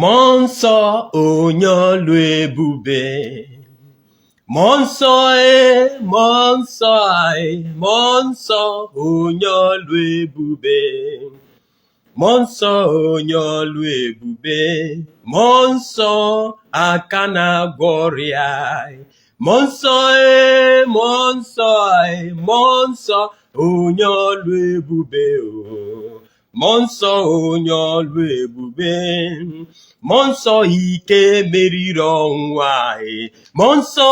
Monso onyolu ebube. Monso Monso onyolu ebube. Monso onyolu ebube. Monso akana gloria. Monso Monso onyolu ebube. Monso onyolu ebube. Monso ike meriri ọnwa. Monso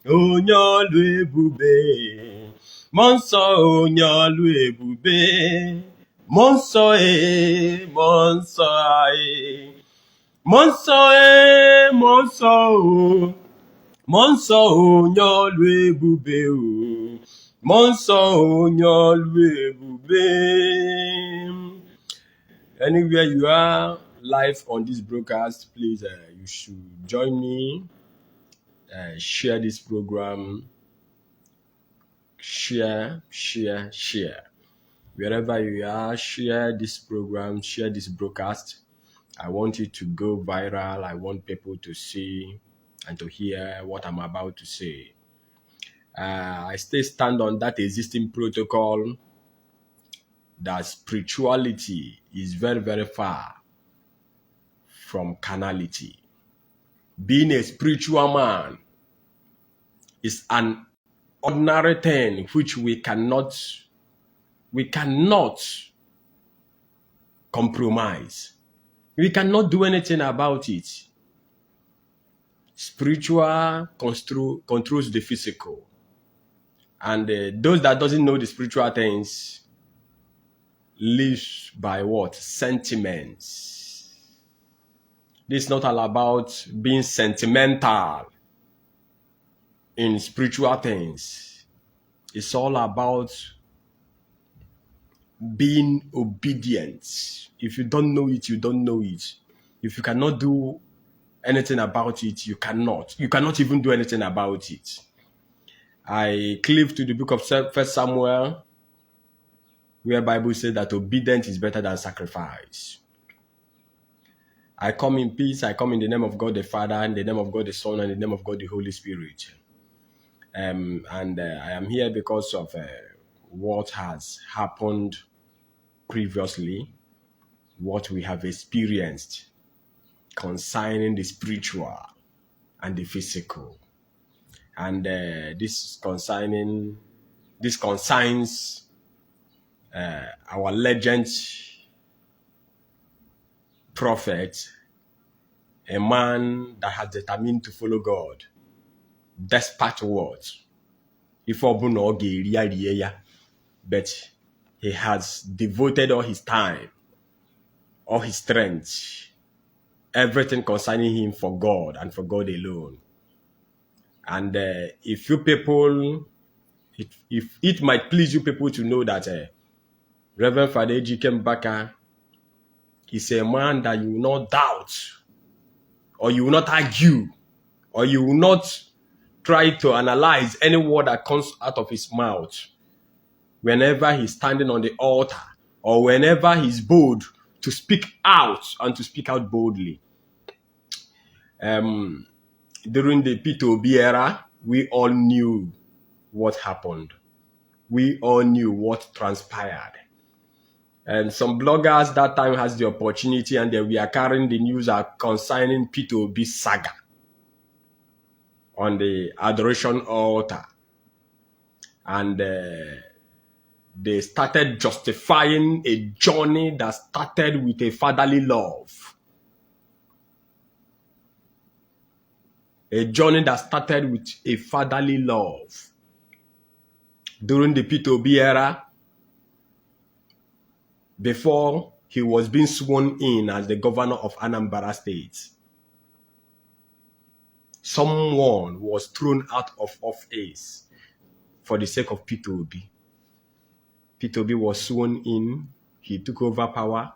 onyolu ebube. Monso onyolu ebube. Monso onyolu ebube. Monso onyolu ebube. Anywhere you are live on this broadcast, please you should join me. Share this program. Share. Wherever you are, share this program, share this broadcast. I want it to go viral. I want people to see and to hear what I'm about to say. I still stand on that existing protocol that spirituality is very, very far from carnality. Being a spiritual man is an ordinary thing which we cannot compromise. We cannot do anything about it. Spiritual controls the physical. And those that doesn't know the spiritual things lives by what? Sentiments. This is not all about being sentimental in spiritual things. It's all about being obedient. If you don't know it, you don't know it. If you cannot do anything about it, you cannot. You cannot even do anything about it. I cleave to the book of 1 Samuel, where the Bible says that obedience is better than sacrifice. I come in peace. I come in the name of God the Father, in the name of God the Son, and in the name of God the Holy Spirit. I am here because of what has happened previously, what we have experienced concerning the spiritual and the physical. And this concerns our legend prophet, a man that has determined to follow God, despite what? But he has devoted all his time, all his strength, everything concerning him for God and for God alone. And if you people, if it might please you people to know that Reverend Father Ejike Mbaka is a man that you will not doubt, or you will not argue, or you will not try to analyze any word that comes out of his mouth whenever he's standing on the altar, or whenever he's bold to speak out and to speak out boldly. During the P2B era, we all knew what happened. We all knew what transpired. And some bloggers that time has the opportunity, and we are carrying the news concerning P2B saga on the adoration altar. And they started justifying a journey that started with a fatherly love. A journey that started with a fatherly love. During the P2B era, before he was being sworn in as the governor of Anambra State, someone was thrown out of office for the sake of P2B. P2B was sworn in. He took over power.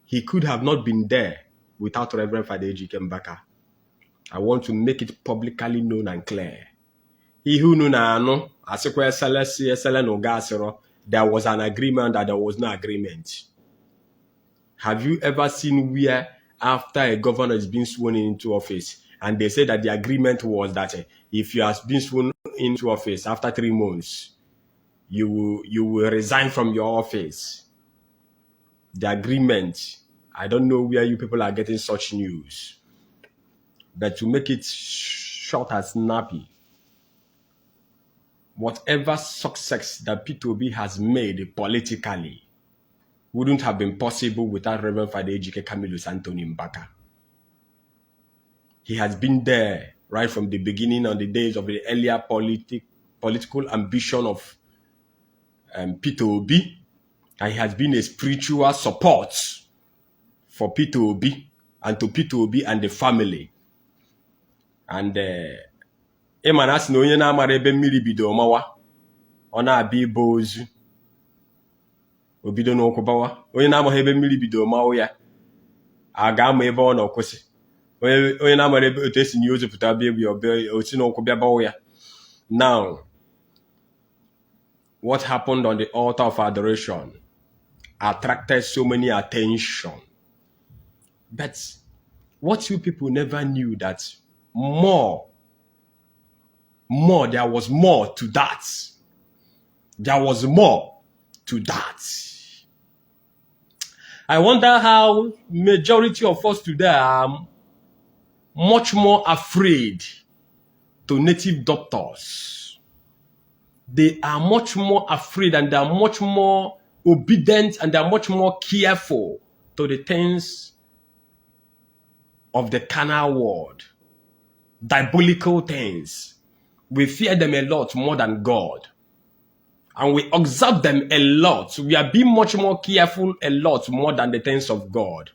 He could have not been there without Reverend Father Ejike Mbaka. I want to make it publicly known and clear. He who knew na ano, asekwa esele no gasiro, there was an agreement that there was no agreement. Have you ever seen where after a governor is being sworn into office and they say that the agreement was that if you have been sworn into office after 3 months, you will resign from your office? The agreement, I don't know where you people are getting such news. But to make it short and snappy, whatever success that P2B has made politically wouldn't have been possible without Reverend Father Ejike Mbaka. He has been there right from the beginning, on the days of the earlier political ambition of P2B. And he has been a spiritual support for P2B and to P2B and the family. And Emanas no onye na-amara ebe mmiri bido mawa, ọ na-abịa ibo ozu obido n'ụkwụ bawa. Onye na-amaghị ebe mmiri bido mawa ya, a ga-ama ebe ọ nọ kwụsị. Onye na-amara ebe otu esi nye ozu pụta bịa ebe osi n'ụkwụ bịa bawa ya. Now, what happened on the altar of adoration attracted so many attention. But what you people never knew that there was more to that. There was more to that. I wonder how majority of us today are much more afraid to native doctors. They are much more afraid and they are much more obedient and they are much more careful to the things of the carnal world, diabolical things. We fear them a lot more than God. And we observe them a lot. We are being much more careful a lot more than the things of God.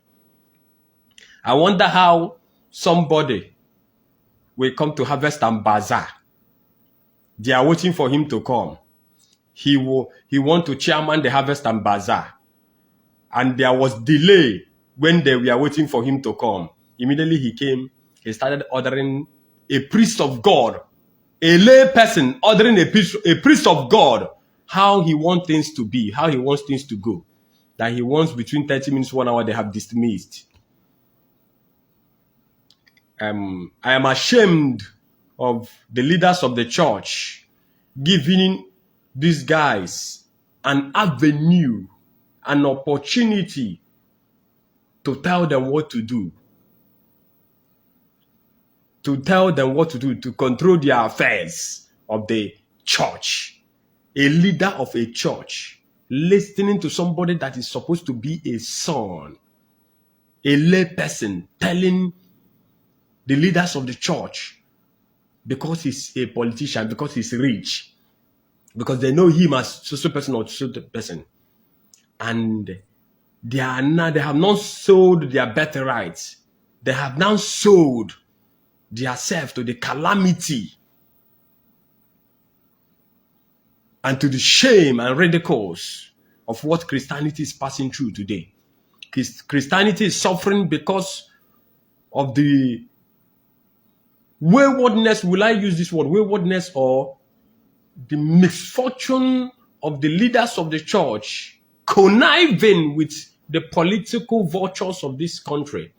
I wonder how somebody will come to Harvest and Bazaar. They are waiting for him to come. He want to chairman the Harvest and Bazaar. And there was delay when they were waiting for him to come. Immediately he came, he started ordering a priest of God, a lay person ordering a priest of God, how he wants things to be, how he wants things to go. That he wants between 30 minutes, 1 hour, they have dismissed. I am ashamed of the leaders of the church giving these guys an avenue, an opportunity to tell them what to do. To tell them what to do, to control their affairs of the church. A leader of a church listening to somebody that is supposed to be a son, a lay person, telling the leaders of the church, because he's a politician, because he's rich, because they know him as so person or so person, and they have not sold their birthrights. They have now sold themselves to the calamity and to the shame and ridicules of what Christianity is passing through today. Christianity is suffering because of the waywardness, will I use this word, waywardness, or the misfortune of the leaders of the church conniving with the political vultures of this country.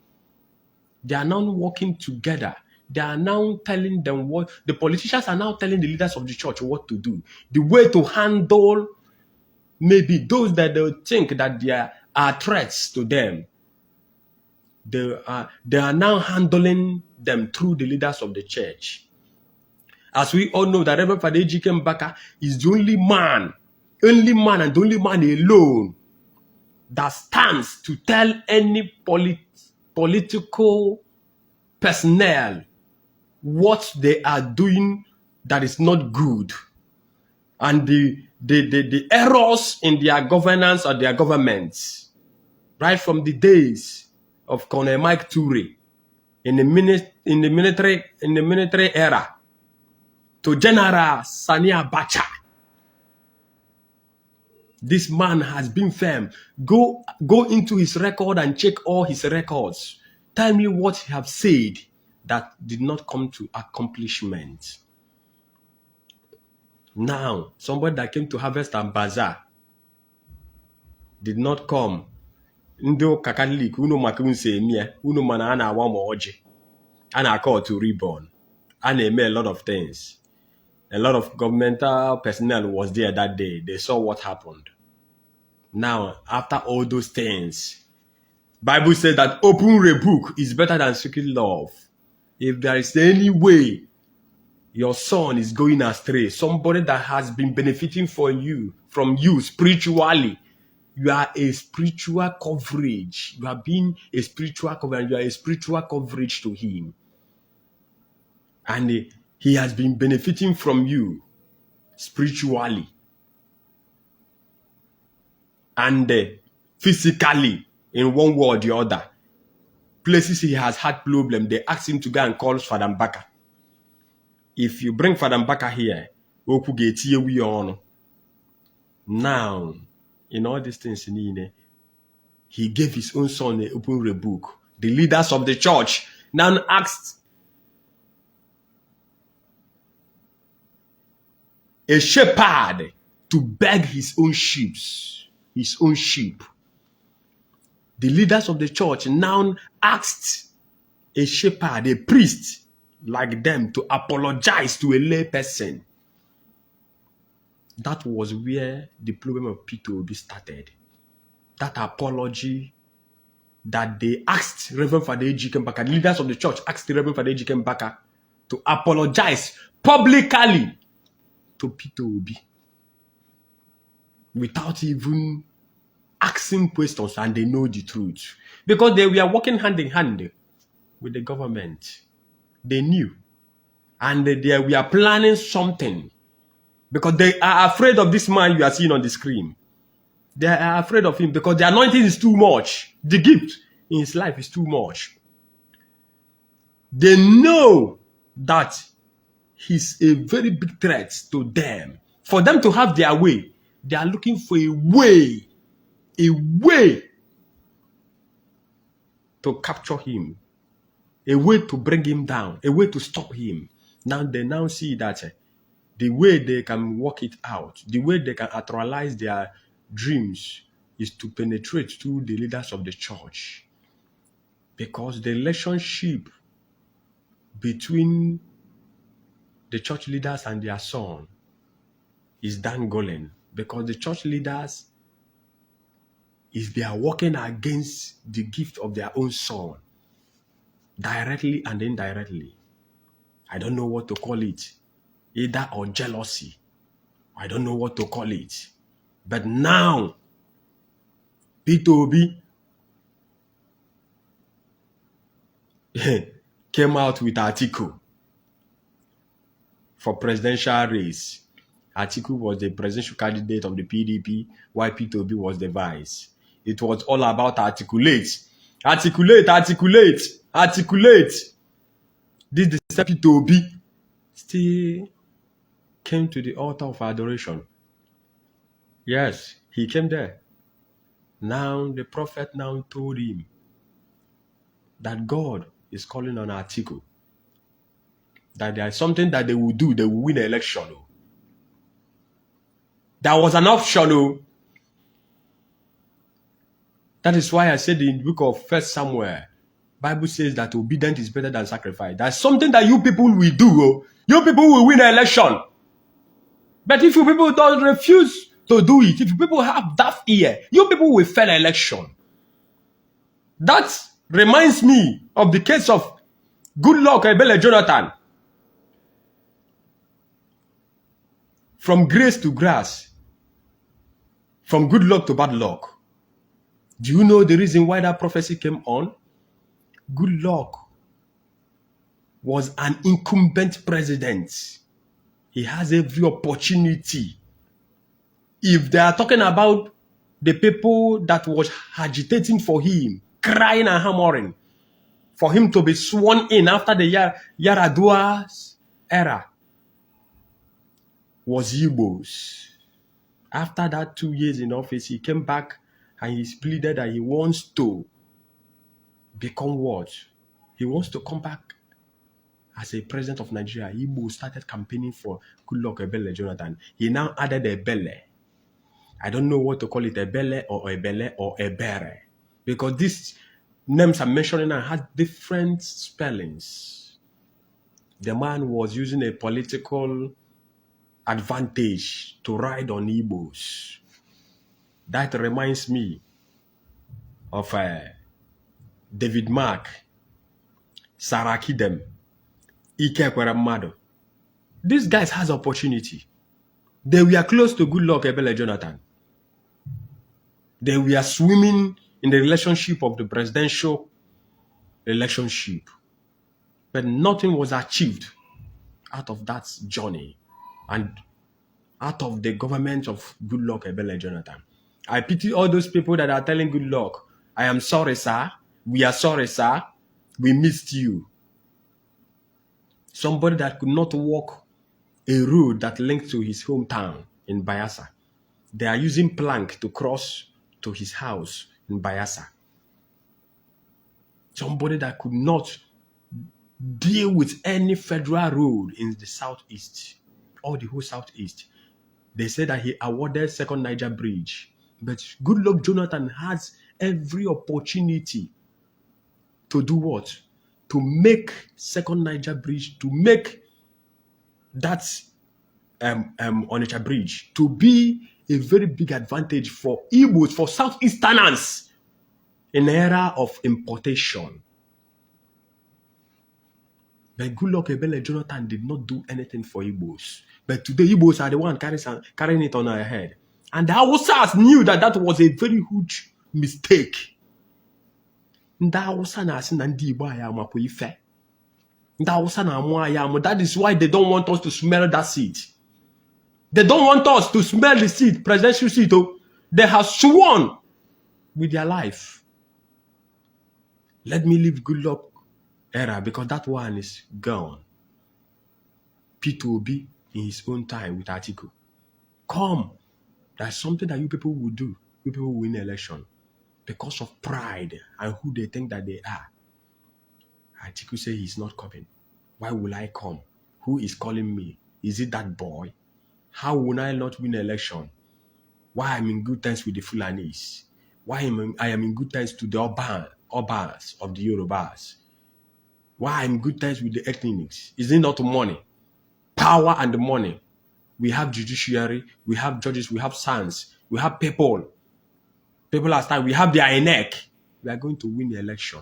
They are now working together. They are now telling them what, the politicians are now telling the leaders of the church what to do. The way to handle maybe those that they think that there are threats to them. They are now handling them through the leaders of the church. As we all know, that Reverend Father Ejike Mbaka is the only man and the only man alone that stands to tell any political personnel what they are doing that is not good, and the errors in their governance or their governments, right from the days of Colonel Mike Toure in the military era to General Sani Abacha. This man has been firm. Go into his record and check all his records. Tell me what he have said that did not come to accomplishment. Now, somebody that came to Harvest and Bazaar did not come. Ndo Catholic, uno makunse mia, uno manana wamo oji. And I call to reborn. And they made a lot of things. A lot of governmental personnel was there that day. They saw what happened. Now, after all those things, Bible says that open rebuke is better than secret love. If there is any way your son is going astray, somebody that has been benefiting from you spiritually, you are a spiritual coverage. You have been a spiritual coverage. You are a spiritual coverage to him. And he has been benefiting from you spiritually and physically in one way or the other. Places he has had problem, they ask him to go and call Father Baka. If you bring Father Baka here, now, in all these things, he gave his own son an open rebuke. The leaders of the church now asked a shepherd to beg his own sheep. The leaders of the church now asked a shepherd, a priest like them, to apologize to a lay person. That was where the problem of Peter Obi started. That apology that they asked Reverend Father Ejike Mbaka, the leaders of the church asked the Reverend Father Ejike Mbaka to apologize publicly to Peter Obi without even asking questions, and they know the truth. Because they were working hand in hand with the government. They knew. And they were planning something. Because they are afraid of this man you are seeing on the screen. They are afraid of him because the anointing is too much. The gift in his life is too much. They know that he's a very big threat to them. For them to have their way, they are looking for a way to capture him, a way to bring him down, a way to stop him. Now they now see that the way they can work it out, the way they can actualize their dreams is to penetrate through the leaders of the church. Because the relationship between the church leaders and their son is dangling. Because the church leaders, if they are working against the gift of their own son, directly and indirectly, I don't know what to call it, either or jealousy, I don't know what to call it. But now, Peter Obi came out with an article for presidential race. Atiku was the presidential candidate of the PDP, while Peter Obi was the vice. It was all about articulate. This the Peter Obi still came to the altar of adoration. Yes, he came there. Now the prophet now told him that God is calling on Atiku. That there is something that they will do, they will win the election. There was an option. That is why I said in the book of 1 Samuel, Bible says that obedience is better than sacrifice. That's something that you people will do. You people will win the election. But if you people don't refuse to do it, if you people have that ear, you people will fail election. That reminds me of the case of Goodluck Ebele Jonathan. From grace to grass. From good luck to bad luck. Do you know the reason why that prophecy came on? Goodluck was an incumbent president. He has every opportunity. If they are talking about the people that was agitating for him, crying and hammering, for him to be sworn in after the Yaradua's era, was Igbos. After that 2 years in office, he came back and he pleaded that he wants to become what? He wants to come back as a president of Nigeria. Igbo started campaigning for Goodluck Ebele Jonathan. He now added Ebele. I don't know what to call it, Ebele or Ebele or Ebere. Because these names I'm mentioning now had different spellings. The man was using a political advantage to ride on Igbos. That reminds me of David Mark, Sarakidem, Ike Kweramado. These guys has opportunity. They were close to Goodluck Ebele Jonathan. They were swimming in the relationship of the presidential relationship. But nothing was achieved out of that journey and out of the government of Goodluck Ebele Jonathan. I pity all those people that are telling Goodluck, I am sorry, sir. We are sorry, sir. We missed you. Somebody that could not walk a road that linked to his hometown in Bayelsa. They are using plank to cross to his house in Bayelsa. Somebody that could not deal with any federal road in the southeast or the whole southeast. They said that he awarded Second Niger Bridge. But Goodluck Jonathan has every opportunity to do what? To make Second Niger Bridge, to make that Onitsha Bridge to be a very big advantage for Igbos, for Southeasterners in the era of importation. But Goodluck Ebele Jonathan did not do anything for Igbos. But today Igbos are the one carrying it on our head. And the Hausas knew that that was a very huge mistake. That is why they don't want us to smell that seed. They don't want us to smell the seed, presidential seed. They have sworn with their life. Let me leave Goodluck era because that one is gone. P2B in his own time with Atiku. Come. That's something that you people will do. You people will win election. Because of pride and who they think that they are. Atiku say he's not coming. Why will I come? Who is calling me? Is it that boy? How will I not win election? Why I'm in good terms with the Fulanis? Why I am in good terms to the Obas of the Yorubas? Why I'm in good terms with the ethnics? Is it not money? Power and the money. We have judiciary, we have judges, we have sons, we have people. People last time, we have their neck. We are going to win the election.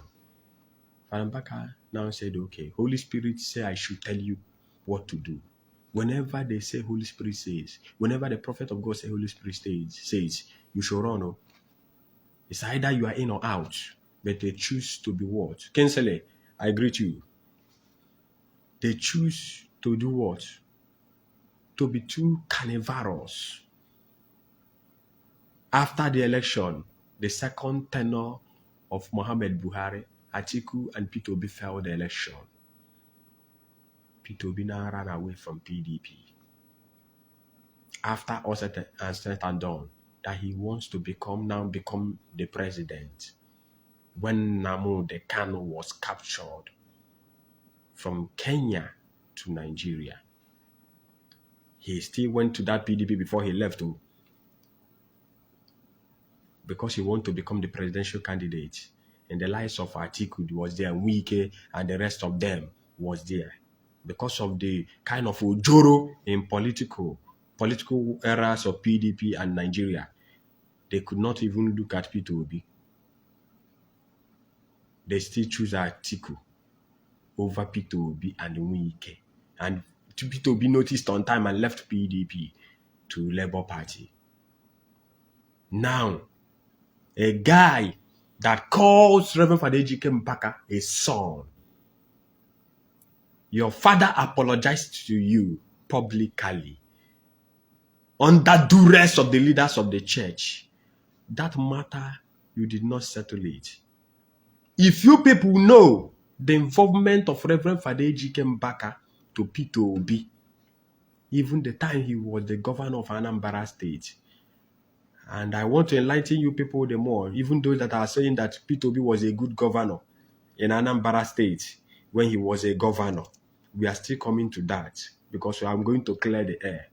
Father Baka now said, okay, Holy Spirit say I should tell you what to do. Whenever they say Holy Spirit says, whenever the prophet of God say Holy Spirit says, you should run. It's either you are in or out, but they choose to be what? Kensele, I greet you. They choose to do what? To be too carnivorous. After the election, the second tenure of Muhammad Buhari, Atiku and P2B failed the election. P2B now ran away from PDP. After all said and done, that he wants to become the president. When Nnamdi Kanu was captured from Kenya to Nigeria, he still went to that PDP before he left because he wanted to become the presidential candidate. And the likes of Atiku was there, Wike and the rest of them was there. Because of the kind of ojoro in political eras of PDP and Nigeria, they could not even look at P2B. They still choose Atiku over P2B and Wike. And P2B noticed on time and left PDP to Labour Party. Now, a guy that calls Reverend Father Ejike Mbaka a son. Your father apologized to you publicly under duress of the leaders of the church. That matter, you did not settle it. If you people know the involvement of Reverend Father Ejike Mbaka to P2B, even the time he was the governor of Anambra State, and I want to enlighten you people the more, even those that are saying that P2B was a good governor in Anambra State when he was a governor. We are still coming to that because I'm going to clear the air.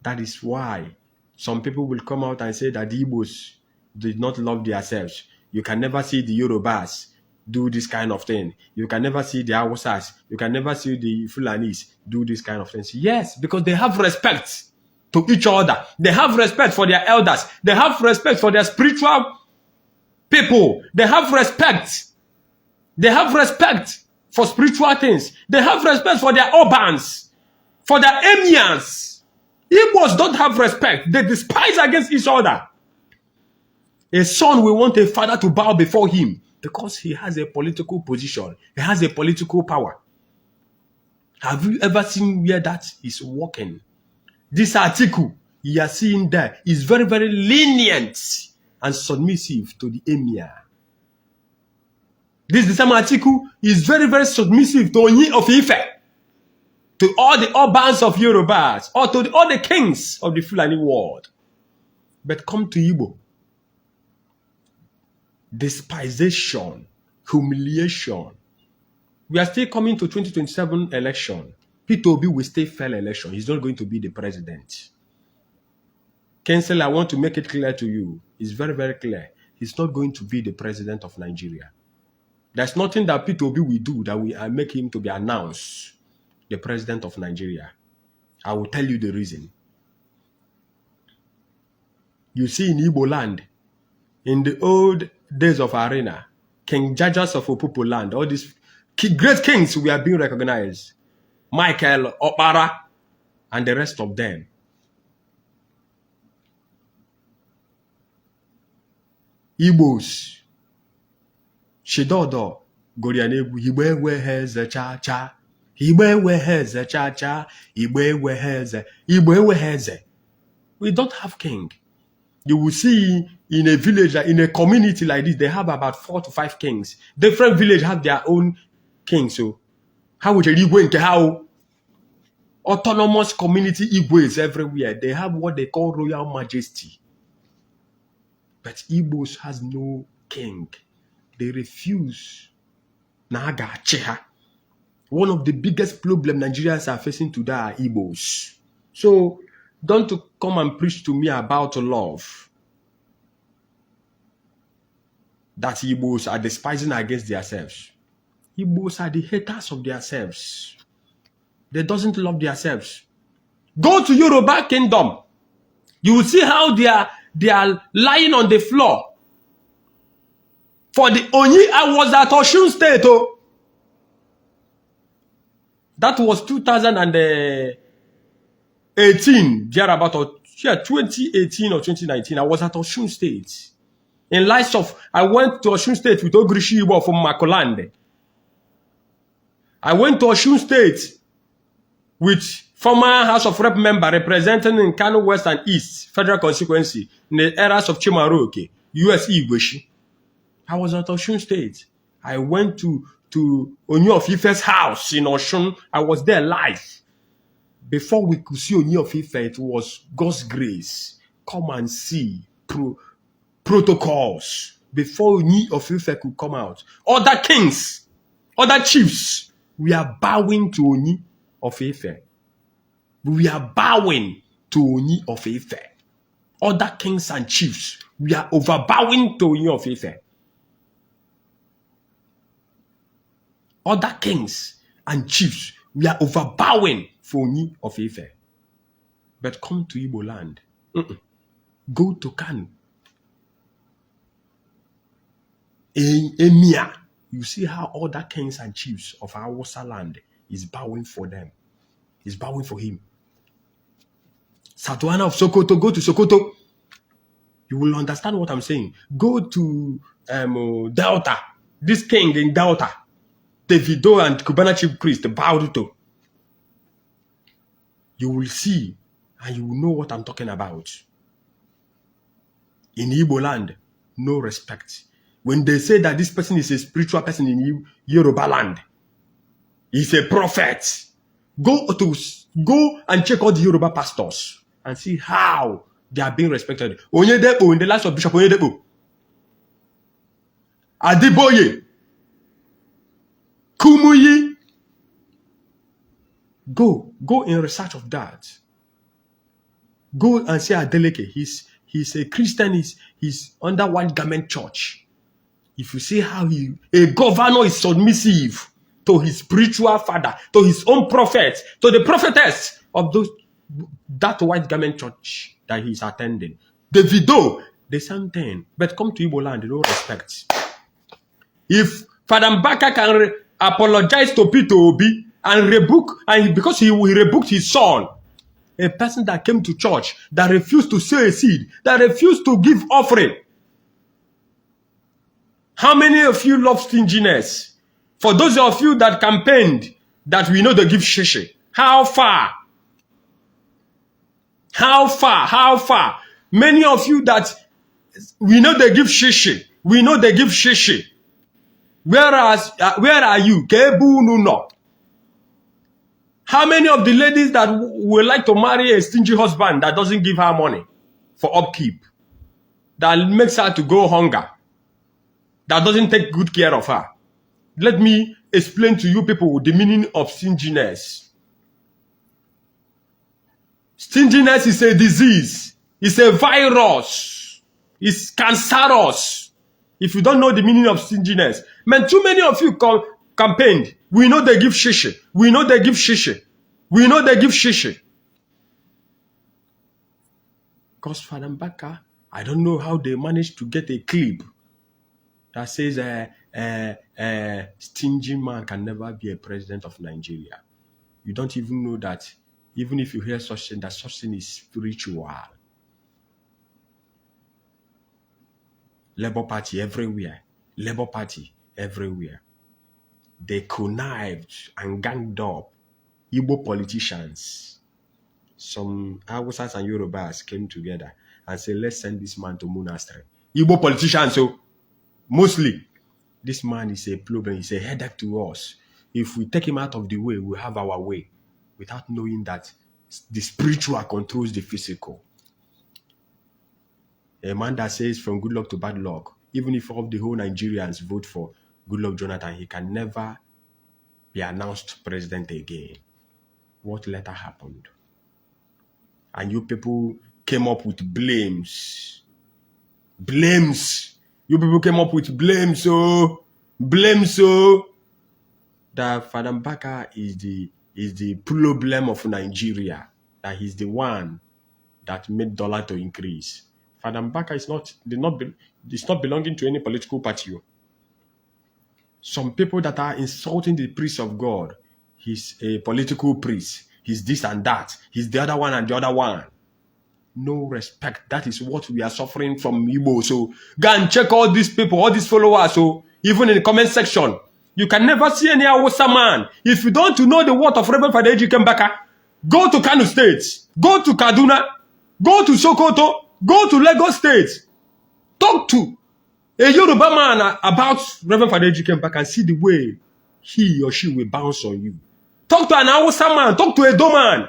That is why Some people will come out and say that the Igbos did not love themselves. You can never see the Yorubas do this kind of thing. You can never see the Hausas. You can never see the Fulanis do this kind of things. Yes, because they have respect to each other. They have respect for their elders. They have respect for their spiritual people. They have respect. They have respect for spiritual things. They have respect for their urbans, for their emirs. Igbos don't have respect. They despise against each other. A son will want a father to bow before him because he has a political position. He has a political power. Have you ever seen where that is working? This article you are seeing there is very, very lenient and submissive to the emir. This the same article is very, very submissive to Onyi of Ife, to all the urbans of Yorubas, or to all the kings of the Fulani world. But come to Igbo. Despisation, humiliation. We are still coming to 2027 election. Peter Obi will still fail election. He's not going to be the president. Kensel, I want to make it clear to you. It's very, very clear. He's not going to be the president of Nigeria. There's nothing that Peter Obi will do that will make him to be announced the president of Nigeria. I will tell you the reason. You see in Igbo land, in the old days of Arena, King Jajas of Opopo land, all these great kings were being recognized. Michael, Okpara, and the rest of them. Igbos, Shidodo, Gorianebu, Igbe Heze Cha Cha, Igbe Heze Cha Cha, Igbe Heze. We don't have king. You will see in a village, in a community like this, they have about 4 to 5 kings. Different villages have their own kings. So, how would you go into how autonomous community Igbos everywhere? They have what they call royal majesty. But Igbos has no king. They refuse. Naga Cheha. One of the biggest problems Nigerians are facing today are Igbos. So, don't come and preach to me about love. That Igbos are despising against themselves. Igbos are the haters of themselves. They doesn't love themselves. Go to Yoruba Kingdom. You will see how they are lying on the floor. For the Onyi, I was at Osun State. Oh. That was 2018, thereabout, 2018 or 2019. I was at Osun State. In light of, I went to Osun State with Ogrishi Iwo from Makolande. I went to Osun State with former House of Rep member representing in Kano West and East Federal Constituency in the eras of Chimaroke, US Igweshi. I was at Osun State. I went to Onyi of Ife's house in Osun. I was there live. Before we could see Onyi of Ife, it was God's grace. Come and see protocols. Before Onyi of Ife could come out. Other kings, other chiefs, we are bowing to Onyi of Ife. We are bowing to Onyi of Ife. Other kings and chiefs, we are overbowing to Onyi of Ife. Other kings and chiefs, we are overbowing for Onyi of Ife. But come to Igbo land. Go to Kano. Emia. You see how other kings and chiefs of our Hausa land is bowing for them. Is bowing for him. Satuana of Sokoto, go to Sokoto. You will understand what I'm saying. Go to Delta. This king in Delta. Davido and Cubana chief priest bowed to. You will see and you will know what I'm talking about. In Igbo land, no respect. When they say that this person is a spiritual person in Yoruba land, he's a prophet. Go and check all the Yoruba pastors and see how they are being respected. Onyedepo in the last of Bishop Onyedepo. Adiboye. Kumuyi. Go in research of that. Go and see Adeleke. He's a Christian. He's under White Garment Church. If you see how a governor is submissive to his spiritual father, to his own prophet, to the prophetess of that White Garment Church that he's attending. Davido, the same thing. But come to Igbo land, they don't respect. If Father Baka can apologize to Peter Obi and rebuke, and because he rebuked his son, a person that came to church, that refused to sow a seed, that refused to give offering. How many of you love stinginess? For those of you that campaigned that we know they give shishi, how far? How far? How far? Many of you that we know they give shishi, we know they give shishi. Where are you? How many of the ladies that would like to marry a stingy husband that doesn't give her money for upkeep, that makes her to go hunger, that doesn't take good care of her? Let me explain to you people the meaning of stinginess. Stinginess is a disease. It's a virus. It's cancerous. If you don't know the meaning of stinginess, man, too many of you campaigned. We know they give shishi. We know they give shishi. We know they give shishi. Because Father Baka, I don't know how they managed to get a clip that says stingy man can never be a president of Nigeria. You don't even know that. Even if you hear such thing, that such thing is spiritual. Labour Party everywhere. Labour Party everywhere. They connived and ganged up Igbo politicians. Some Hausas and Yorubas came together and said, let's send this man to monastery. Igbo politicians, so mostly, this man is a problem. He's a headache to us. If we take him out of the way, we have our way, without knowing that the spiritual controls the physical. A man that says from good luck to bad luck, even if all the whole Nigerians vote for Goodluck Jonathan, he can never be announced president again. What later happened? And you people came up with blames. Blames. You people came up with blames, so that Father Baka is the problem of Nigeria. That he's the one that made dollar to increase. Father Baka is not belonging to any political party. Some people that are insulting the priest of God, he's a political priest. He's this and that. He's the other one and the other one. No respect. That is what we are suffering from Igbo. So go and check all these people, all these followers. So even in the comment section, you can never see any Hausa man. If you don't know the word of Reverend Father Ejike Mbaka, go to Kano State, go to Kaduna, go to Sokoto, go to Lagos State. Talk to a Yoruba man about Reverend Father Ejike Mbaka and see the way he or she will bounce on you. Talk to an Hausa man, talk to a Doman.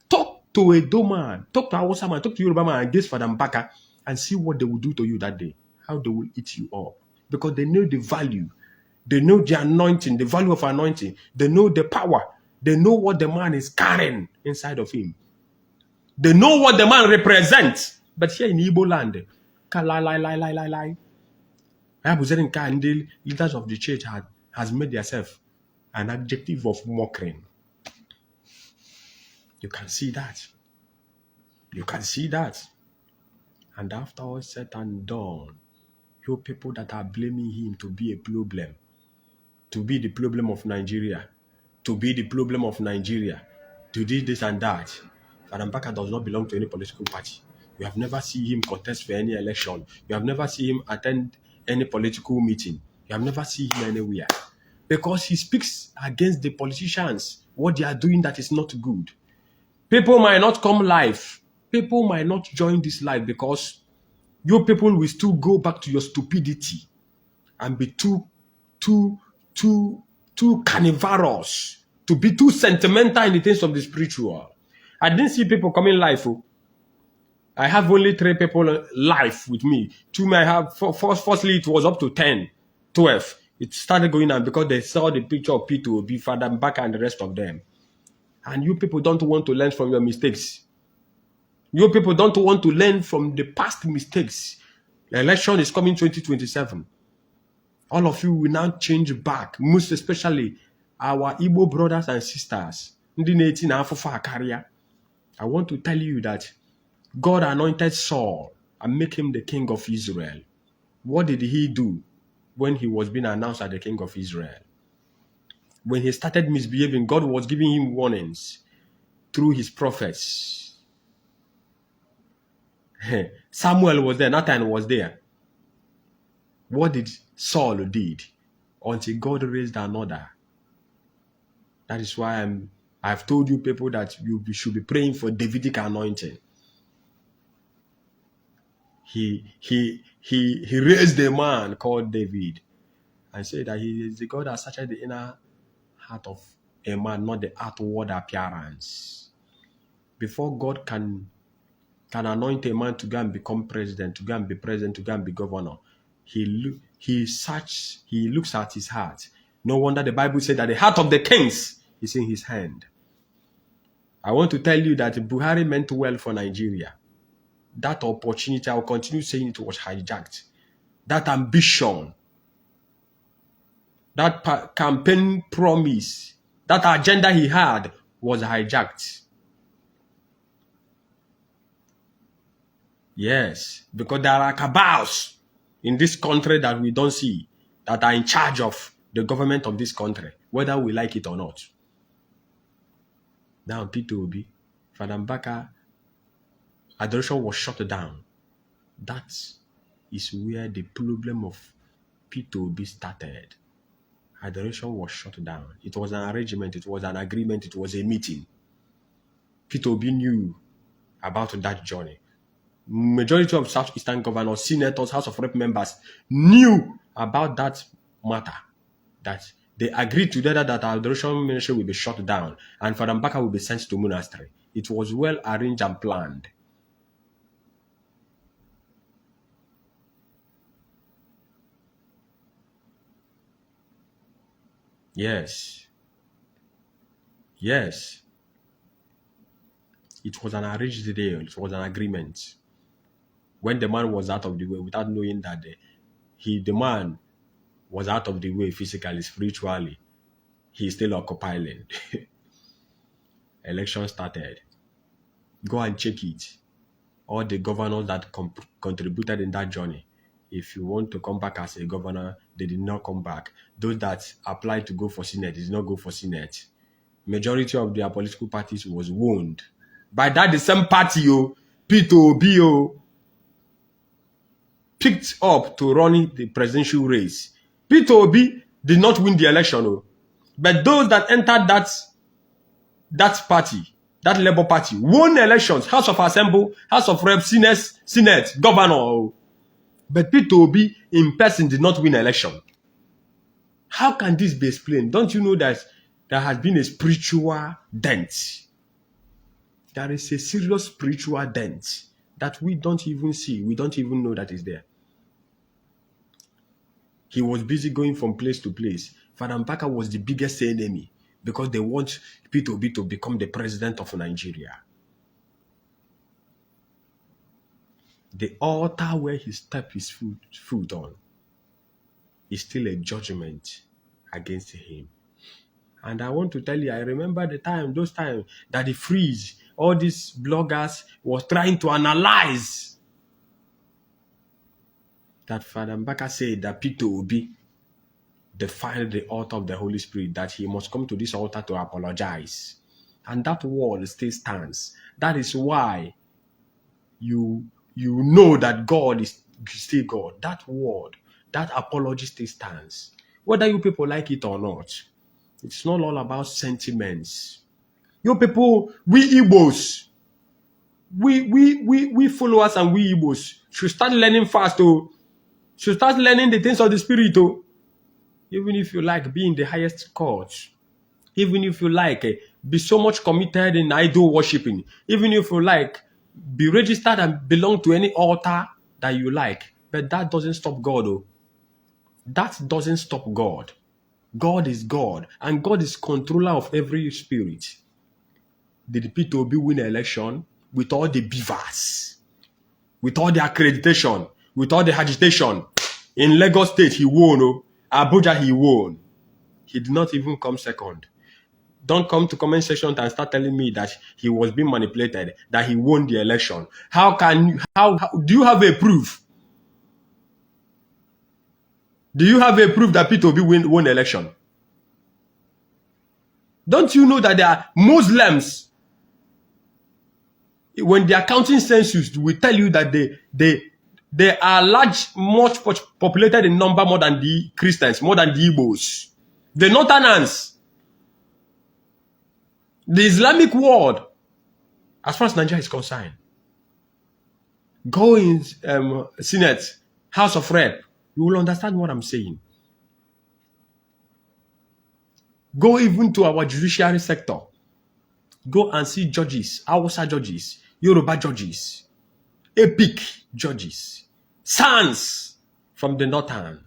Talk to a Doman, talk to a Hausa man, talk to Yoruba man against Father Baka and see what they will do to you that day. How they will eat you up. Because they know the value. They know the anointing, the value of anointing. They know the power. They know what the man is carrying inside of him. They know what the man represents. But here in Igbo land, the leaders of the church has made themselves an adjective of mocking. You can see that. You can see that. And after all said and done, you people that are blaming him to be a problem, to be the problem of Nigeria, to be the problem of Nigeria, to do this and that. Father Baka does not belong to any political party. You have never seen him contest for any election. You have never seen him attend any political meeting. You have never seen him anywhere. Because he speaks against the politicians, what they are doing that is not good. People might not come live. People might not join this live because you people will still go back to your stupidity and be too carnivorous, to be too sentimental in the things of the spiritual. I didn't see people coming live. I have only 3 people live with me. 2 may have, firstly, it was up to 10, 12. It started going on because they saw the picture of P2B, Father Baka, and the rest of them. And you people don't want to learn from your mistakes. You people don't want to learn from the past mistakes. The election is coming 2027. All of you will now change back, most especially our Igbo brothers and sisters. I want to tell you that God anointed Saul and make him the king of Israel. What did he do when he was being announced as the king of Israel? When he started misbehaving, God was giving him warnings through his prophets. Samuel was there, Nathan was there. What did Saul did until God raised another? That is why I've told you people that you should be praying for Davidic anointing. He raised a man called David and said that he is the God that searches the inner heart of a man, not the outward appearance. Before God can anoint a man to go and become president, to go and be president, to go and be governor, he looks at his heart. No wonder the Bible said that the heart of the kings is in his hand. I want to tell you that Buhari meant well for Nigeria. That opportunity, I will continue saying it, was hijacked. That ambition, that campaign promise, that agenda he had was hijacked. Yes, because there are cabals in this country that we don't see, that are in charge of the government of this country, whether we like it or not. Now, Peter Obi, Father Baka, adoration was shut down. That is where the problem of Peter Obi started. Adoration was shut down. It was an arrangement, it was an agreement, it was a meeting. Peter Obi knew about that journey. Majority of Southeastern governors, senators, House of Rep members knew about that matter, that they agreed together that our adoration ministry will be shut down and Father Baka will be sent to monastery. It was well arranged and planned. Yes. Yes. It was an arranged deal. It was an agreement. When the man was out of the way, without knowing that the man was out of the way physically, spiritually, he's still occupying. Election started. Go and check it. All the governors that contributed in that journey. If you want to come back as a governor, they did not come back. Those that applied to go for Senate did not go for Senate. Majority of their political parties was wounded. By that, the same party, Peter Obi, picked up to run the presidential race. Peter Obi did not win the election, but those that entered that party, that Labour Party, won elections, House of Assembly, House of Reps, Senate, Governor. But Peter Obi in person did not win election. How can this be explained? Don't you know that there has been a spiritual dent? There is a serious spiritual dent that we don't even see. We don't even know that is there. He was busy going from place to place. Father Baka was the biggest enemy because they want Peter Obi to become the president of Nigeria. The altar where he stepped his foot on is still a judgment against him. And I want to tell you, I remember those times that the freeze, all these bloggers was trying to analyze that Father Baka said that Peter Obi defined the altar of the Holy Spirit, that he must come to this altar to apologize. And that word still stands. That is why you know that God is still God. That word, that apology still stands. Whether you people like it or not, it's not all about sentiments. You people, we Igbos, we followers and we Igbos should start learning fast, should start learning the things of the Spirit, even if you like be in the highest court, even if you like be so much committed in idol worshiping, even if you like be registered and belong to any altar that you like, but that doesn't stop God. That doesn't stop God. God is God, and God is controller of every spirit. did P2B win the election with all the beavers, with all the accreditation, with all the agitation? In Lagos State, he won. Oh. Abuja, he won. He did not even come second. Don't come to comment section and start telling me that he was being manipulated, that he won the election. How do you have a proof? Do you have a proof that P2B won the election? Don't you know that there are Muslims, when they are counting census, we tell you that they are much populated in number more than the Christians, more than the Igbos. The Northerners, the Islamic world, as far as Nigeria is concerned. Go in Senate, House of Rep, you will understand what I'm saying. Go even to our judiciary sector. Go and see judges, Hausa judges, Yoruba judges, epic judges, sons from the northern.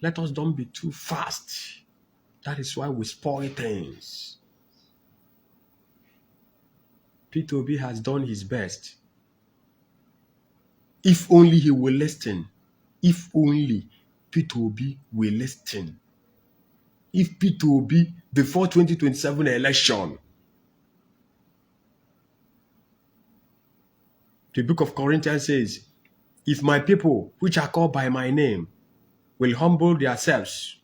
Let us don't be too fast. That is why we spoil things. P2B has done his best. If only he will listen. If only P2B will listen. If P2B before 2027 election, the book of Corinthians says, if my people, which are called by my name, will humble themselves,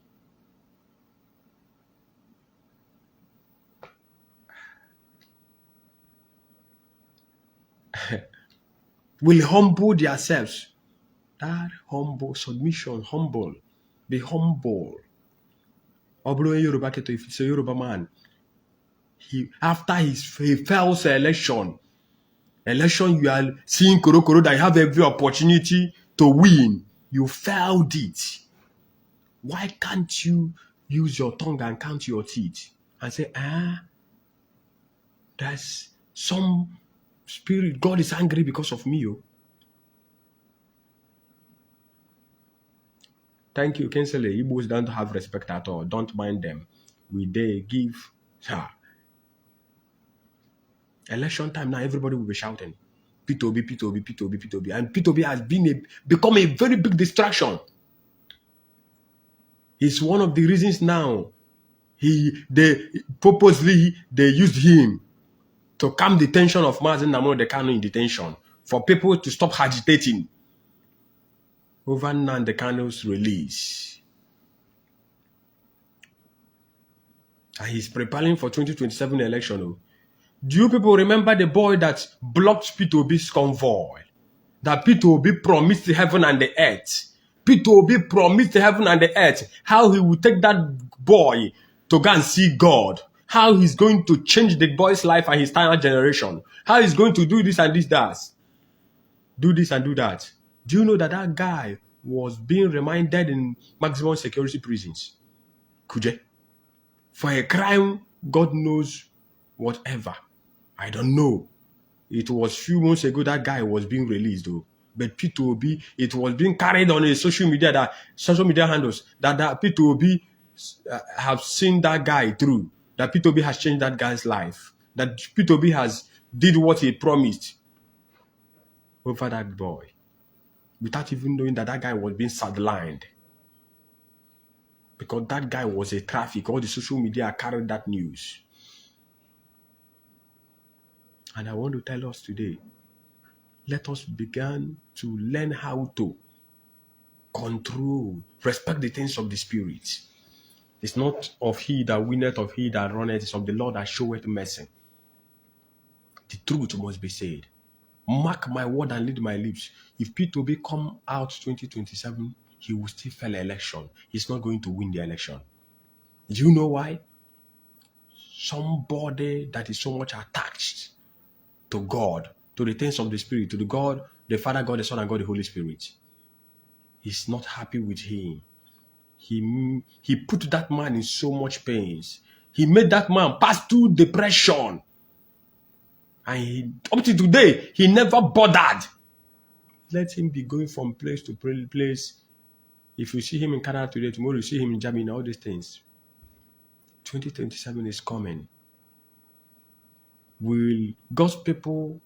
will humble themselves. That humble, submission, humble. Be humble. Obro Yoruba Keto, if it's a Yoruba man, after he fails election, you are seeing Koro that you have every opportunity to win. You failed it. Why can't you use your tongue and count your teeth and say, there's some spirit, God is angry because of me. Oh. Thank you, Kensele. Igbos don't have respect at all. Don't mind them. They give. Election time now, everybody will be shouting, P2B, P2B, P2B, P2B. And P2B has become a very big distraction. It's one of the reasons now they purposely used him to calm the tension of Mazi Nnamdi Kanu in detention, for people to stop agitating over Nnamdi Kanu's release. And he's preparing for 2027 election. Do you people remember the boy that blocked P2B's convoy? That P2B promised heaven and the earth. P2B promised heaven and the earth. How he would take that boy to go and see God. How he's going to change the boy's life and his entire generation. How he's going to do this and that. Do this and do that. Do you know that that guy was being remanded in maximum security prisons? Kuje. For a crime, God knows whatever. I don't know. It was few months ago that guy was being released though. But P2B, it was being carried on his social media handles that P2B have seen that guy through. That P2B has changed that guy's life. That P2B has did what he promised over that boy. Without even knowing that that guy was being sidelined. Because that guy was a traffic. All the social media carried that news. And I want to tell us today, let us begin to learn how to control, respect the things of the Spirit. It's not of he that winneth, of he that runneth, it's of the Lord that showeth mercy. The truth must be said. Mark my word and lead my lips. If P2B come out 2027, he will still fail election. He's not going to win the election. Do you know why? Somebody that is so much attached to God, to the things of the Spirit, to the God, the Father, God, the Son, and God, the Holy Spirit, is not happy with him. He put that man in so much pains. He made that man pass through depression. And up to today, he never bothered. Let him be going from place to place If you see him in Canada today, tomorrow you see him in Germany, all these things. 2027 is coming. Will God's people,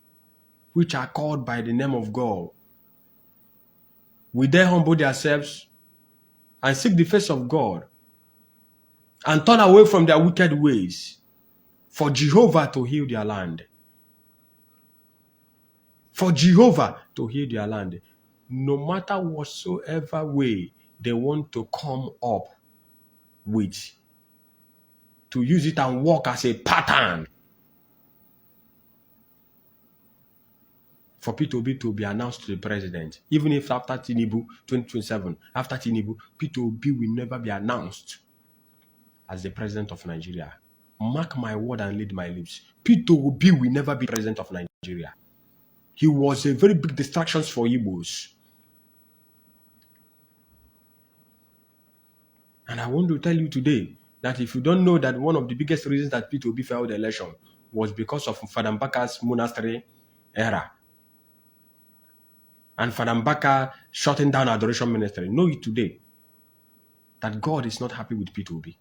which are called by the name of God, will they humble themselves and seek the face of God and turn away from their wicked ways for Jehovah to heal their land? For Jehovah to heal their land. No matter whatsoever way they want to come up with, to use it and work as a pattern for P2B to be announced to the president. Even if after Tinubu, 2027, after Tinubu, P2B will never be announced as the president of Nigeria. Mark my word and lead my lips. P2B will never be president of Nigeria. He was a very big distraction for Igbos. And I want to tell you today that if you don't know that one of the biggest reasons that P2B failed the election was because of Father Baka's monastery era. And Father Baka shutting down adoration ministry. Know it today that God is not happy with P2B.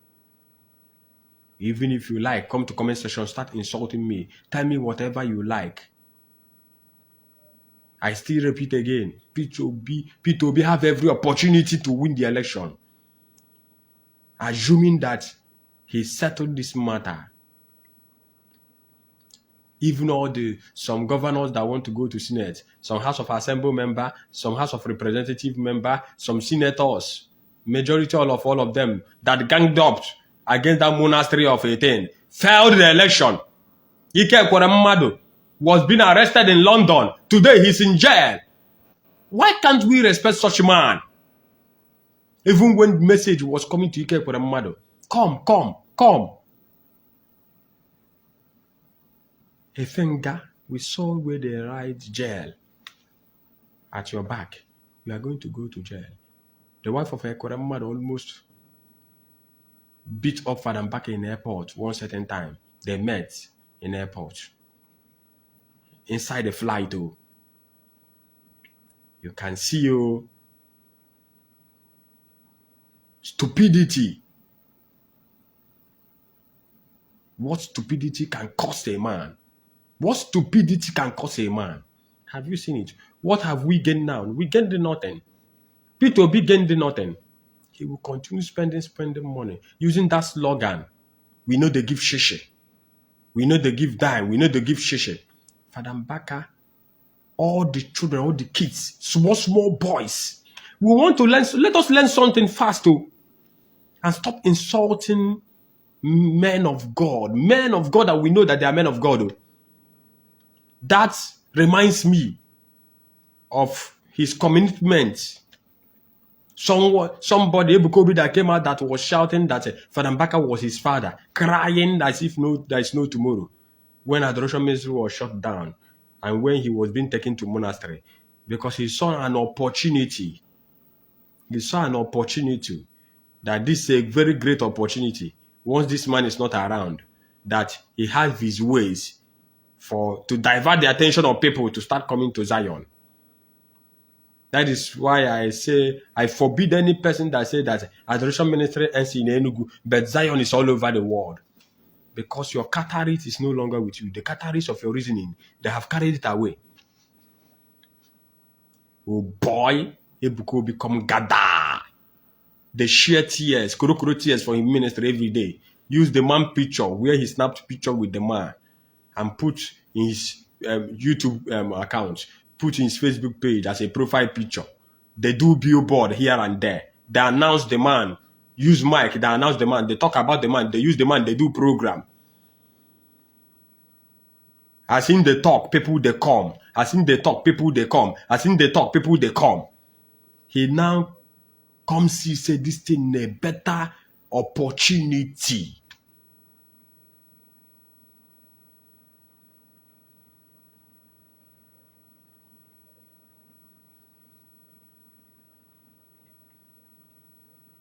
Even if you like, come to comment section, start insulting me. Tell me whatever you like. I still repeat again, P2B have every opportunity to win the election. Assuming that he settled this matter. Even some governors that want to go to Senate, some House of Assembly member, some House of Representative member, some senators, majority all of them that ganged up against that monastery of 18, failed the election. Ejike Mbaka was being arrested in London. Today he's in jail. Why can't we respect such a man? Even when the message was coming to Ejike Mbaka, come. A finger, we saw where they write jail at your back. You are going to go to jail. The wife of Ejike Mbaka almost beat up Father Baka in airport one certain time. They met in airport. Inside the flight, you can see stupidity. What stupidity can cost a man? What stupidity can cost a man? Have you seen it? What have we gained now? We gained nothing. P2B gained nothing. He will continue spending money using that slogan. We know they give shishi. We know they give dime. We know they give shishi. Father Baka, all the children, all the kids, small boys. We want to learn. Let us learn something fast too. And stop insulting men of God. Men of God that we know that they are men of God. That reminds me of his commitment. Somebody that came out that was shouting that Father Baka was his father, crying as if there is no tomorrow. When adoration ministry was shut down and when he was being taken to monastery, because he saw an opportunity. He saw an opportunity that this is a very great opportunity. Once this man is not around, that he has his ways to divert the attention of people to start coming to Zion. That is why I say I forbid any person that say that adoration ministry ends in Enugu, but Zion is all over the world. Because your catalyst is no longer with you. The catalyst of your reasoning, they have carried it away. Oh boy, Ebuka will become Gada. They share tears, kuro tears for his ministry every day. Use the man picture, where he snapped picture with the man, and put in his YouTube account, put in his Facebook page as a profile picture. They do billboard here and there. They announce the man, use mic, they announce the man, they talk about the man, they use the man, they do program. As in they talk, people they come. As in they talk, people they come. As in they talk, people they come. He now comes see say this thing a better opportunity.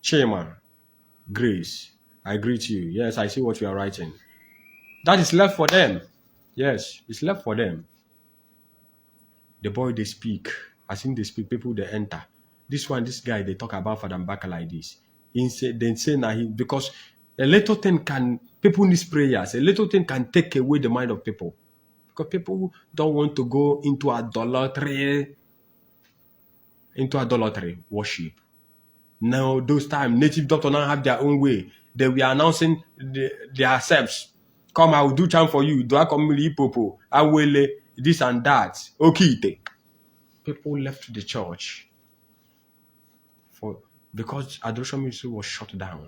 Chairman, Grace, I greet you. Yes, I see what you are writing. That is left for them. Yes, it's left for them. The boy they speak. As in they speak, people they enter. this guy, they talk about Father Baka like this. They say now because a little thing people need prayers. A little thing can take away the mind of people. Because people don't want to go into idolatry worship. Now, those times, native doctors now have their own way. They were announcing their steps. Come, I will do charm for you. Do I come with popo? I will this and that. Okay. People left the church because adoration ministry was shut down.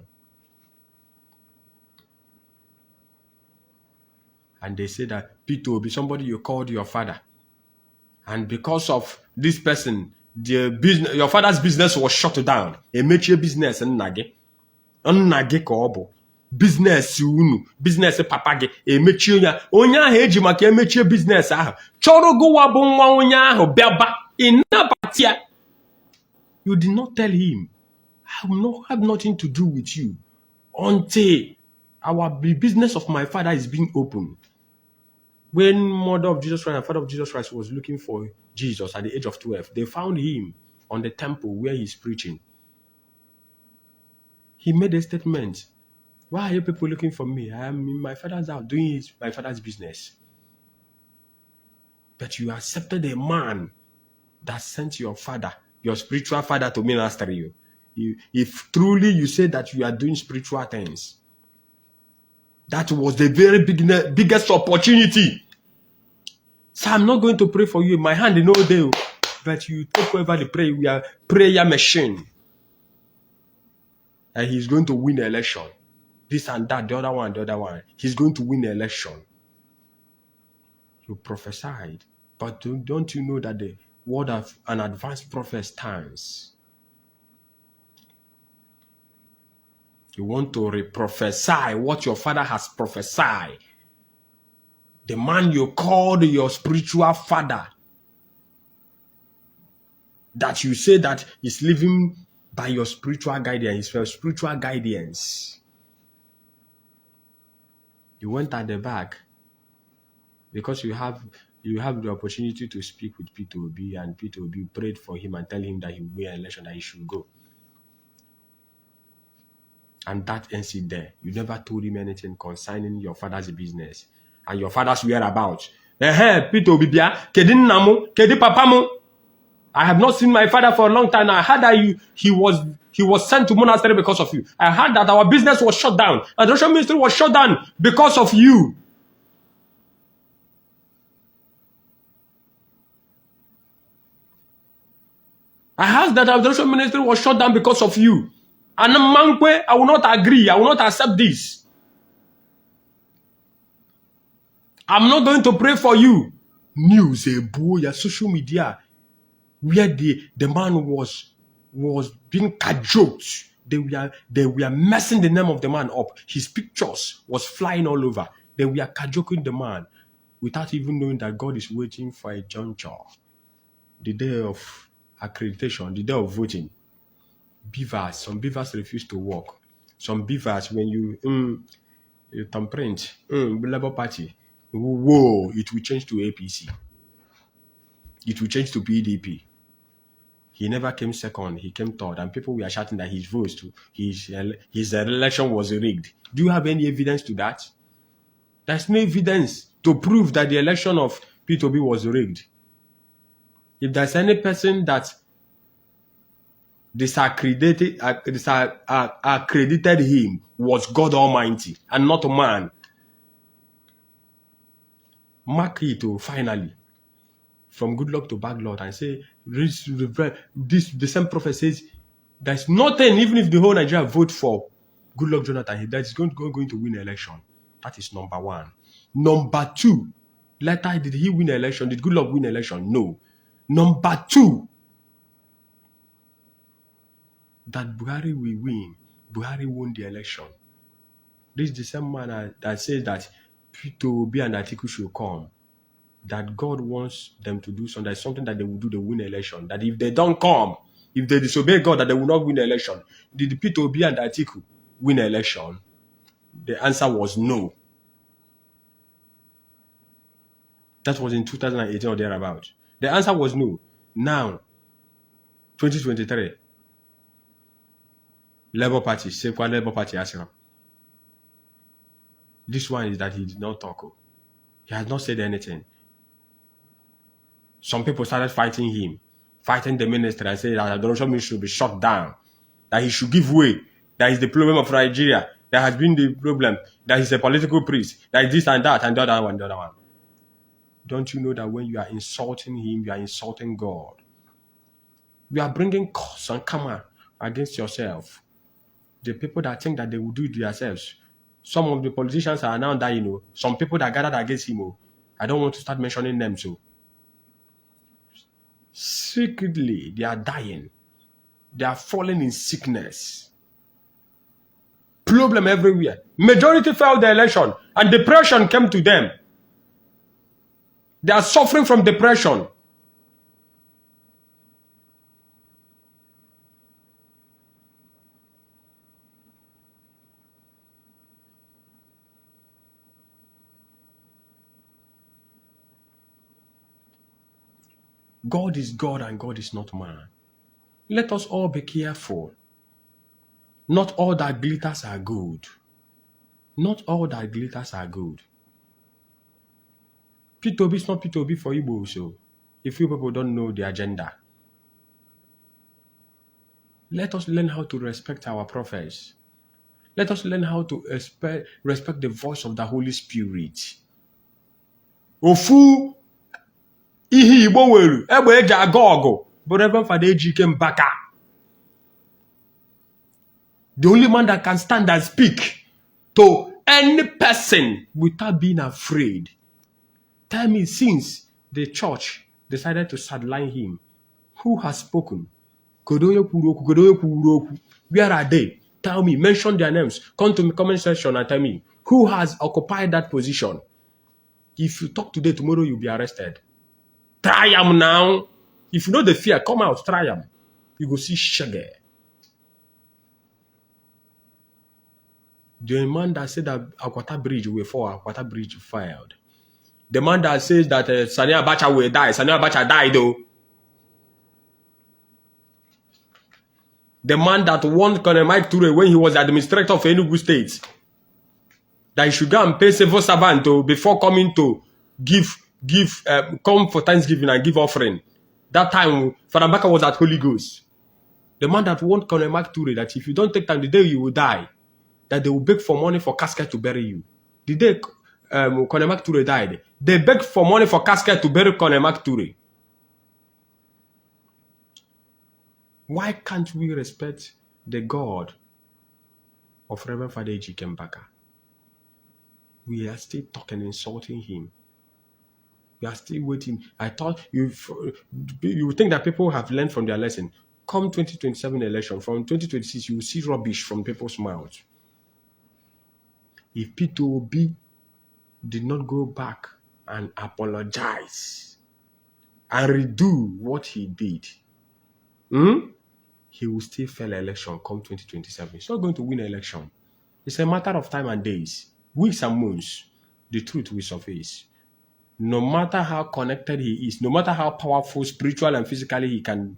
And they say that Peter will be somebody you called your father. And because of this person, your father's business was shut down. A major business in Nage. Nage kobo. Business unu. Business papa ge. A major ya. Onya heji maki major business ah. Choro go wabo nwa onya ho beba. Inabatia. You did not tell him. I will not have nothing to do with you until the business of my father is being opened. When mother of Jesus Christ and father of Jesus Christ was looking for Jesus at the age of 12, they found him on the temple where he's preaching. He made a statement. Why are you people looking for me? I am in my father's house doing my father's business. But you accepted a man that sent your father, your spiritual father, to minister you. If truly you say that you are doing spiritual things, that was the very biggest opportunity. So I'm not going to pray for you. My hand in no day, but you take over the prayer. We are prayer machine. And he's going to win the election. This and that, the other one. He's going to win the election. You prophesied. But don't you know that the word of an advanced prophet stands? You want to prophesy what your father has prophesied. The man you called your spiritual father, that you say that is living by your spiritual guidance, your spiritual guidance. You went at the back because you have the opportunity to speak with Peter Obi, and Peter Obi prayed for him and tell him that he will win an election, that he should go. And that ends it there. You never told him anything concerning your father's business and your father's whereabouts. Peter Obi, kedin namu, kedi papamu. I have not seen my father for a long time. I heard that he was sent to monastery because of you. I heard that our business was shut down. And the Russian ministry was shut down because of you. I heard that our Russian ministry was shut down because of you. And I will not agree. I will not accept this. I'm not going to pray for you. News, social media, where the man was being cajoled. They were messing the name of the man up. His pictures was flying all over. They were cajoling the man without even knowing that God is waiting for a juncture. The day of accreditation, the day of voting. Some beavers refuse to work. Some beavers, when you thumbprint, Labour Party, whoa, it will change to APC. It will change to PDP. He never came second, he came third, and people were shouting that his votes, his election was rigged. Do you have any evidence to that? There's no evidence to prove that the election of P2B was rigged. If there's any person that accredited him, was God Almighty and not a man. Mark it finally. From good luck to bad luck, and say the same prophet says there's nothing, even if the whole Nigeria vote for Good Luck Jonathan, that is going to win the election. That is number one. Number two, later, did he win the election? Did Good Luck win the election? No. Number two, that Buhari will win. Buhari won the election. This is the same man that says that Peter Obi and Atiku should come. That God wants them to do something. There's something that they will do, they win the election. That if they don't come, if they disobey God, that they will not win the election. Did Peter Obi and Atiku win the election? The answer was no. That was in 2018 or thereabout. The answer was no. Now, 2023. Labour Party, say what Labour Party has. This one is that he did not talk. He has not said anything. Some people started fighting him, fighting the minister, and saying that the adoration ministry should be shut down, that he should give way, that is the problem of Nigeria, that has been the problem, that he's a political priest, that is this and that, and the other one, the other one. Don't you know that when you are insulting him, you are insulting God? You are bringing curse and karma against yourself. The people that think that they will do it themselves. Some of the politicians are now dying. Some people that gathered against him. I don't want to start mentioning them. So secretly, they are dying. They are falling in sickness. Problem everywhere. Majority failed the election, and depression came to them. They are suffering from depression. God is God and God is not man. Let us all be careful. Not all that glitters are good. Not all that glitters are good. P2B is not P2B for Igbo, so if you people don't know the agenda, let us learn how to respect our prophets. Let us learn how to respect the voice of the Holy Spirit. Ofu ihe Igbo weru egbe eji aga ọgụ bụ Reverend Father Ejike Mbaka. The only man that can stand and speak to any person without being afraid. Tell me, since the church decided to sideline him, who has spoken? Where are they? Tell me, mention their names. Come to the comment section and tell me who has occupied that position. If you talk today, tomorrow you'll be arrested. Try them now. If you know the fear, come out, try them. You go see sugar. The man that said that Akwata Bridge will fall, Akwata Bridge failed. The man that says that Sani Abacha will die, Sani Abacha died though. The man that warned Colonel Mike Ture when he was the administrator of Enugu State, that he should go and pay civil servant before coming to come for Thanksgiving and give offering. That time, Father Baka was at Holy Ghost. The man that warned Colonel Mike Ture that if you don't take time, the day you will die, that they will beg for money for casket to bury you. The day Colonel Mike Ture died, they begged for money for casket to bury Colonel Mike Ture. Why can't we respect the God of Reverend Father Ejike Mbaka? We are still talking, insulting him. We are still waiting. I thought you think that people have learned from their lesson. Come 2027 election, from 2026, you will see rubbish from people's mouths. If P2B did not go back and apologize and redo what he did, he will still fail election come 2027. He's not going to win election. It's a matter of time and days, weeks and months. The truth will surface. No matter how connected he is, no matter how powerful, spiritual and physically he can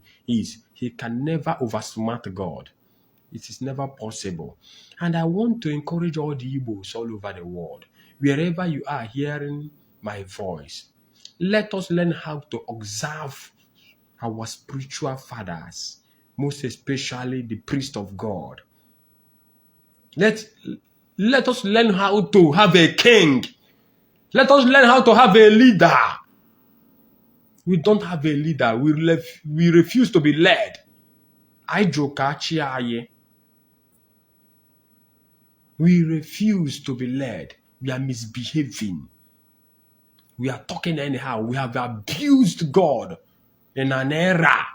never oversmart God. It is never possible. And I want to encourage all the Igbos all over the world, wherever you are hearing my voice, let us learn how to observe our spiritual fathers, most especially the priest of God. Let us learn how to have a king. Let us learn how to have a leader. We don't have a leader. We refuse to be led. We refuse to be led. We are misbehaving. We are talking anyhow. We have abused God in an era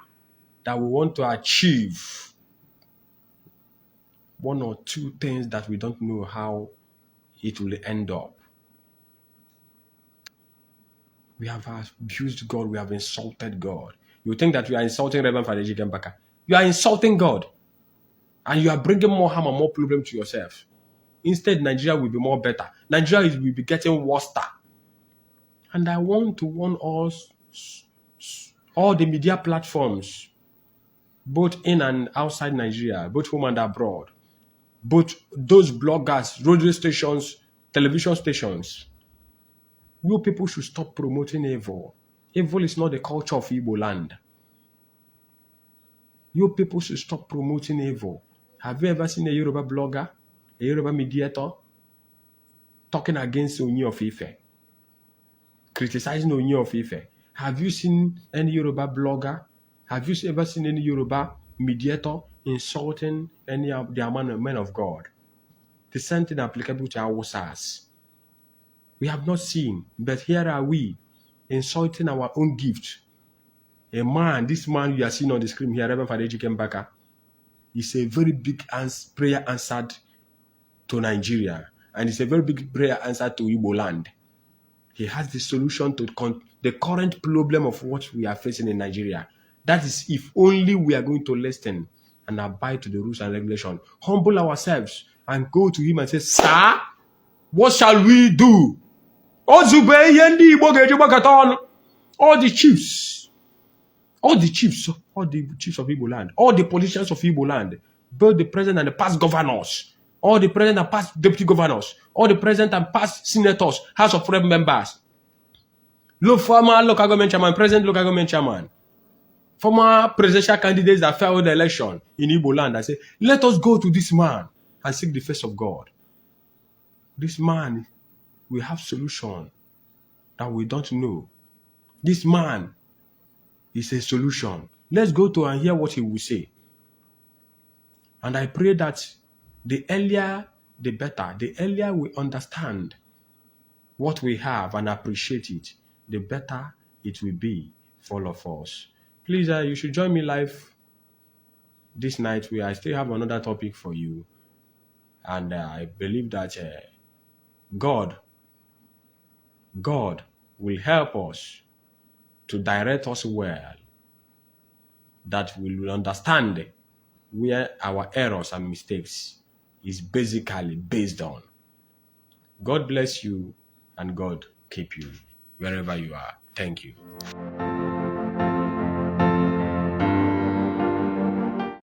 that we want to achieve one or two things that we don't know how it will end up. We have abused God. We have insulted God. You think that we are insulting Reverend Father Ejike Mbaka. You are insulting God. And you are bringing more harm and more problem to yourself. Instead, Nigeria will be more better. Nigeria will be getting worse. And I want to warn all the media platforms. both in and outside Nigeria, both home and abroad, both those bloggers, radio stations, television stations. You people should stop promoting evil. Evil is not the culture of Igbo land. You people should stop promoting evil. Have you ever seen a Yoruba blogger, a Yoruba mediator, talking against Oni of Ife, criticizing Oni of Ife? Have you seen any Yoruba blogger? Have you ever seen any Yoruba mediator insulting any of the men of God? The same thing applicable to our Hausas. We have not seen, but here are we insulting our own gift. A man, this man you are seeing on the screen here, Reverend Father Ejike Mbaka, is a very big prayer answered to Nigeria, and it's a very big prayer answered to Igbo land. He has the solution to the current problem of what we are facing in Nigeria. That is, if only we are going to listen and abide to the rules and regulations, humble ourselves, and go to him and say, "Sir, what shall we do?" All the chiefs, all the chiefs of Igbo land, all the politicians of Igbo land, both the present and the past governors, all the present and past deputy governors, all the present and past senators, House of Rep members, former local government chairman, present local government chairman, former presidential candidates that failed the election in Igbo land, and say, let us go to this man and seek the face of God. This man will have solution that we don't know. This man is a solution. Let's go to and hear what he will say. And I pray that the earlier, the better. The earlier we understand what we have and appreciate it, the better it will be for all of us. Please, you should join me live this night where I still have another topic for you. And I believe that God will help us to direct us well, that we will understand where our errors and mistakes is basically based on. God bless you and God keep you wherever you are. Thank you.